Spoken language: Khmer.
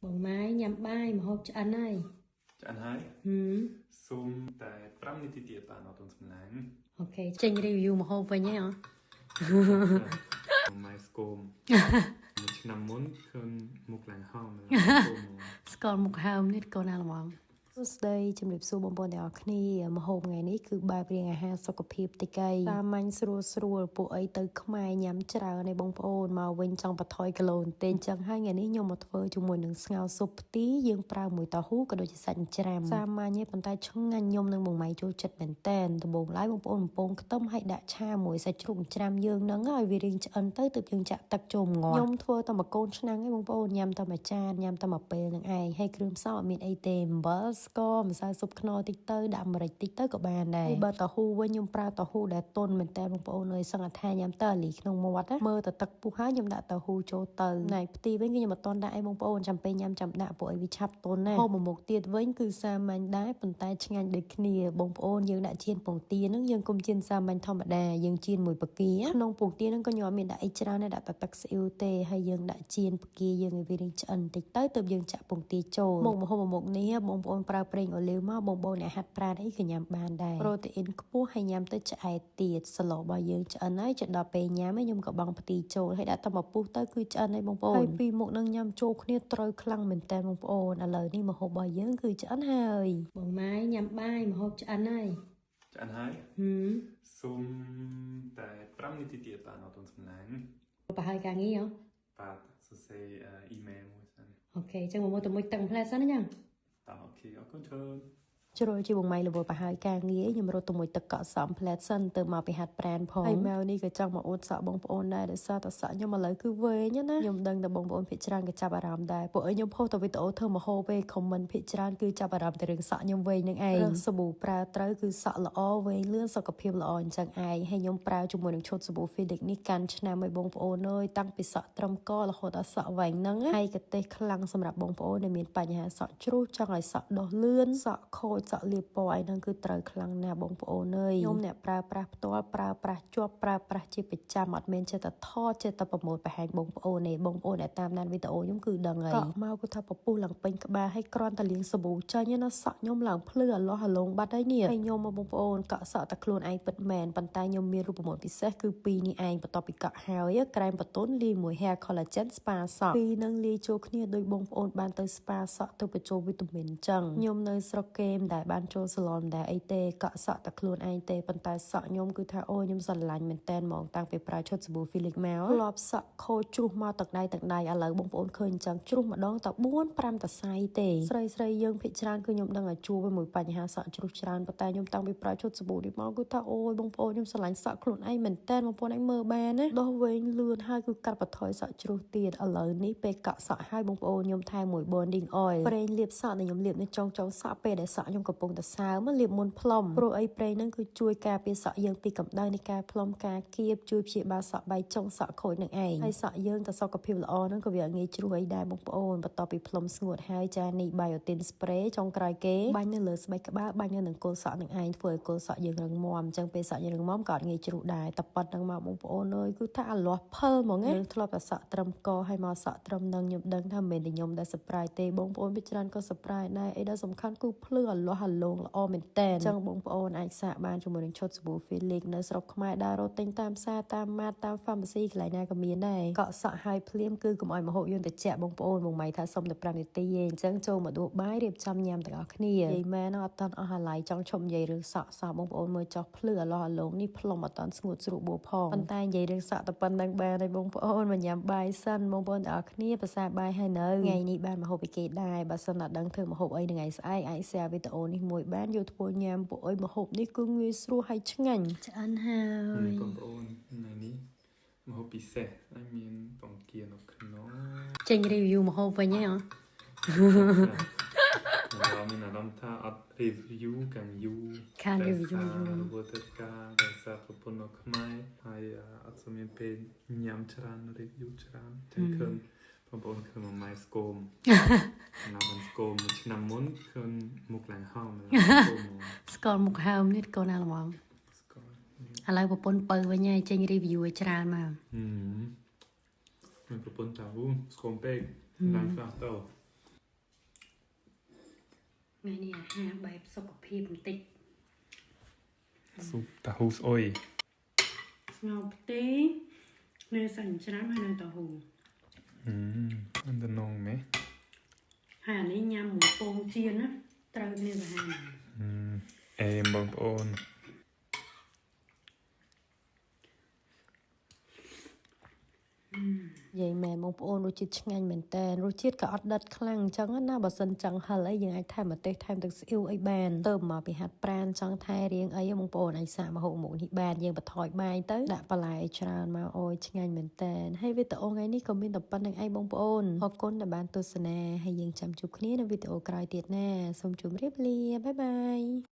Bằng máy nhắm bay mà hộp cho ăn này. Cho ăn hái. Zoom tại 5 នាទីទៀតបានអត់ទាន់សម្លាញ់ Ok, trình review mà hộp vậy nhé hả? ម៉ៃស្គមមួយឆ្នាំមុនឃើញមុខឡើងហោមស្គម Còn một hôm nít con nào mà đây chấm điệp xu bông bông đỏ khni mà hôm ngày ní cứ bài riêng ha sau cặp hiệp tây cây ta manh srua bộ ấy tới khmai nhắm chào này bông bông màu vinh trong bát thoi cồn tên chẳng hai ngày ní nhung một thôi chung mùi nướng ngao súp tí dương prao mùi tàu hú cả đôi chỉ sạch chram sa ma nhé bàn tay trong ngăn nhung nâng bông máy cho chật bền tên từ bông lái bông bông tôm hay đã cha mùi sạch trụng chram dương nắng ai vì riêng ấn tới từ dương chạ tập trồm ngọt nhung thua tao mà côn năng ấy bông bông nhắm tao mà cha nhắm tao mà bê nâng ai hay kêu sao miền ai tem bus ក៏មិនសាសុបខ្នោតិចទៅដាក់ម្រេចតិចទៅក៏បានដែរហើយបើតហ៊ូវិញខ្ញុំប្រើតហ៊ូដែលទន់មែនតើបងប្អូនអើយសង្កត់ថាញ៉ាំតើលីក្នុងមាត់ណាមើលទៅទឹកពុះហើយខ្ញុំដាក់តហ៊ូចូលទៅណៃផ្ទីវិញគឺខ្ញុំអត់តន់ដាក់អីបងប្អូនចាំពេលញ៉ាំចាំដាក់ពួកឲ្យវាឆាប់ទន់ណាហូបមួយមុខទៀតវិញគឺសាមញ្ញដែរប៉ុន្តែឆ្ងាញ់ដូចគ្នាបងប្អូនយើងដាក់ជៀនពងទាហ្នឹងយើងកុំជៀនសាមញ្ញធម្មតាយើងជៀនមួយបកាក្នុងពងទាហ្នឹងក៏ខ្ញុំអត់មានដាក់អីច្រើនដែរដាក់តែទឹកស៊ីអ៊ូទេហើយយើងដាក់ជៀនបកាយើងឲ្យវារីងឆ្អិនតិចទៅទើបយើងចាក់ពងទាចូលមុខម្ហូបមួយមុខនេះបងប្អូនប្រើប្រេងអូលីវមកបងប្អូនអ្នកហាត់ប្រាណអីក៏ញ៉ាំបានដែរប្រូតេអ៊ីនខ្ពស់ហើយញ៉ាំទៅឆ្អែតទៀតស្លរបស់យើងឆ្អិនហើយដល់ពេលញ៉ាំខ្ញុំក៏បង់ផ្ទីចូលហើយដាក់តែមកពុះទៅគឺឆ្អិនហើយបងប្អូនហើយពីរមុខនឹងញ៉ាំចូលគ្នាត្រូវខ្លាំងមែនតើបងប្អូនឥឡូវនេះម្ហូបរបស់យើងគឺឆ្អិនហើយបងម៉ែញ៉ាំបាយម្ហូបឆ្អិនហើយឆ្អិនហើយស៊ុំតែ5នាទីទៀតបានអត់ទាន់សម្លាញ់ប្រហែលការងារហ៎បាទសរសេរអ៊ីមែលមួយសិនអូខេចឹងមកទៅមួយទឹកផ្លែសិនណាញ៉ាំតើអូខេអរគុណច្រើនជ្រុលជាបងម៉ៃលវប្រហើយការងារខ្ញុំរត់ទៅមួយទឹកកក់សំផ្លែតសិនទៅមកពីហាត់ប្រានផងហើយម៉ៅនេះក៏ចង់មកអួតសក់បងប្អូនដែរដោយសារតែសក់ខ្ញុំឥឡូវគឺវែងណាខ្ញុំដឹងតែបងប្អូនភាគច្រើនក៏ចាប់អារម្មណ៍ដែរពួកខ្ញុំផុសទៅវីដេអូធ្វើមហោពេលខមមិនភាគច្រើនគឺចាប់អារម្មណ៍ទៅរឿងសក់ខ្ញុំវែងនឹងឯងសាប៊ូប្រើត្រូវគឺសក់ល្អវែងលឿនសុខភាពល្អអញ្ចឹងឯងហើយខ្ញុំប្រើជាមួយនឹងឈុតសាប៊ូ Felix នេះកាន់ឆ្នាំឲ្យបងប្អូនអើយតាំងពីសក់ត្រឹករហូតដល់សក់វែងហ្នឹងហើយក៏ទេសខ្លាំងសម្រាប់បងប្អូនដែលមានបញ្ហាសក់ជ្រុះចង់ឲ្យសក់ដុះលឿនសក់ខូចសក់លាបពណ៌ហ្នឹងគឺត្រូវខ្លាំងណាស់បងប្អូនអើយខ្ញុំអ្នកប្រើប្រាស់ផ្ទាល់ប្រើប្រាស់ជាប់ប្រើប្រាស់ជាប្រចាំអត់មែនចេះតែថតចេះតែប្រម៉ូទបង្ហាញបងប្អូនទេបងប្អូនដែលតាមដានវីដេអូខ្ញុំគឺដឹងហើយកក់មកគឺថាពពុះឡើងពេញក្បាលឲ្យគ្រាន់តែលាងសាប៊ូចាញ់ណាសក់ខ្ញុំឡើងភ្លឺអាឡោះអាឡងបាត់ហើយនេះហើយខ្ញុំមកបងប្អូនកក់សក់តែខ្លួនឯងពិតមែនប៉ុន្តែខ្ញុំមានរូបមន្តពិសេសគឺពីរនេះឯងបន្ទាប់ពីកក់ហើយក្រែមបន្ទន់លាយមួយ hair collagen spa សក់ពីរនឹងលាយចូលគ្នាដោយបងប្អូនបានទៅ spa សក់ទៅបញ្ចូលវីតាមីនចឹងខ្ញុំនៅស្រុកកេមដែលបានចូល salon ដែរអីទេកក់សក់តែខ្លួនឯងទេប៉ុន្តែសក់ខ្ញុំគឺថាអូខ្ញុំស្រឡាញ់មែនតែនហ្មងតាំងពីប្រើឈុតសាប៊ូ Felix មកធ្លាប់សក់ខូចជ្រុះមកទឹកដៃឥឡូវបងប្អូនឃើញអញ្ចឹងជ្រុះម្ដងតែ4 5តសៃទេស្រីយើងភាគច្រើនគឺខ្ញុំដឹងថាជួបជាមួយបញ្ហាសក់ជ្រុះច្រើនប៉ុន្តែខ្ញុំតាំងពីប្រើឈុតសាប៊ូនេះមកគឺថាអូយបងប្អូនខ្ញុំស្រឡាញ់សក់ខ្លួនឯងមែនតែនបងប្អូនឯងមើលបានណាដោះវែងលឿនហើយគឺកាត់បន្ថយសក់ជ្រុះទៀតឥឡូវនេះពេលកក់សក់ហើយបងប្អូនខ្ញុំថែមមួយ bonding oil ប្រេងលាបសក់ដែលខ្ញុំលាបនៅចុងសក់ពេលដែលសក់ខ្ញុំកំពុងតែសើមលាបមុនផ្លុំព្រោះអីប្រេងហ្នឹងគឺជួយការពារសក់យើងពីកម្ដៅនៃការផ្លុំការគៀបជួយព្យាបាលសក់បែកចុងសក់ខូចនឹងឯងហើយសក់យើងតែសុខភាពល្អហ្នឹងក៏វាងាយជ្រុះអីដែរបងប្អូនបន្ទាប់ពីផ្លុំស្ងួតហើយចានេះ Biotin spray ចុងក្រោយគេបាញ់នៅលើស្បែកក្បាលបាញ់នៅនឹងគល់សក់នឹងឯងធ្វើឲ្យគល់សក់យើងរឹងមាំអញ្ចឹងពេលសក់យើងរឹងមាំក៏អត់ងាយជ្រុះដែរតែប៉ុណ្្នឹងមកបងប្អូនអើយគឺថាអាលាស់ផលហ្មងណាយើងធ្លាប់តែសក់ត្រឹមកហើយមកសក់ត្រឹមនឹងខ្ញុំដឹងថាមិនមែនតែខ្ញុំដែល surprise ទេបងប្អូនពីច្រើនក៏ surprise ដែរអីដែលសំខាន់គឺភ្លឺអាលាស់អាឡងល្អមែនតើអញ្ចឹងបងប្អូនអាចសាកបានជាមួយនឹងឈុតសាប៊ូ Felix នៅស្រុកខ្មែរដើររត់ទិញតាមផ្សារតាមម៉ាតតាម pharmacy កន្លែងណាក៏មានដែរកក់សក់ហើយភ្លាមគឺកុំឲ្យមហូបយើងត្រជាក់បងប្អូនបងម៉ៃថាសុំតែ5នាទីឯងអញ្ចឹងចូលមកដួសបាយរៀបចំញ៉ាំទាំងអស់គ្នានិយាយមែនអត់តាន់អស់អាឡ័យចង់ឈប់និយាយរឿងសក់បងប្អូនមើលចុះភ្លឺអាឡោះអាឡងនេះផ្លុំអត់តាន់ស្ងួតស្រួលបួផងប៉ុន្តែនិយាយរឿងសក់តែប៉ុណ្្នឹងបានហើយបងប្អូនមកញ៉ាំបាយសិនបងប្អូនទាំងអស់គ្នាប្រសាបាយហើយនៅថ្ងៃនេះបានមហូបពីគេដែរបើសិនតែដឹងធ្វើមហូបអីថ្ងៃស្អែកអាច share វីដេអូនេះមួយបានយកធ្វើញ៉ាំពួកអីមហូបនេះគឺងាយស្រួលហើយឆ្ងាញ់ឆ្អិនហើយបងប្អូនថ្ងៃនេះមហូបពិសេសហើយមានបង្គានៅក្នុងចេញ review មហូបវិញហ៎ខ្ញុំមានអារម្មណ៍ថាអត់ review កាន់យូរខាន review ព្រោះទៅការដែលសារប្រពន្ធនៅខ្មែរហើយអត់សមមានពេលញ៉ាំច្រើន review ច្រើនតែឃើញបងប្អូនឃើញម៉ែស្គមណាមិនស្គមមួយឆ្នាំមុនឃើញមុខឡើងហោមស្គាល់មុខហើមនេះកូនណាល្មងឥឡូវប្រពន្ធបើវិញហើយចេញ review ឲ្យច្រើនមកមានប្រពន្ធថាស្គមពេកឡើងខ្លះទៅ ngày này ha bài sọc phim tịch súp tàu hú ôi ngọc tí nơi sẵn chán hay nơi tàu hù ăn được ngon mấy hà này nhằm một bông chiên á trâu nên là hà em bông ôn vậy mẹ mong ôn rồi chít ngay mình tên rồi chít cả ọt đất khăng chẳng á na bà sân chẳng hả lấy những ai thay mà tê thay được yêu ai bàn tôm mà bị hạt pran chẳng thay riêng ấy mong ôn ai xả mà hộ mụn thì bàn nhưng bà thỏi bài tới đã bà lại tràn mà ôi ngay mình tên hay với tụi ngay ní comment tập ban đăng ai mong ôn hoặc con là bạn tôi sân hay dừng chăm chụp ní là video cài tiệt nè xong chụp rip lia bye bye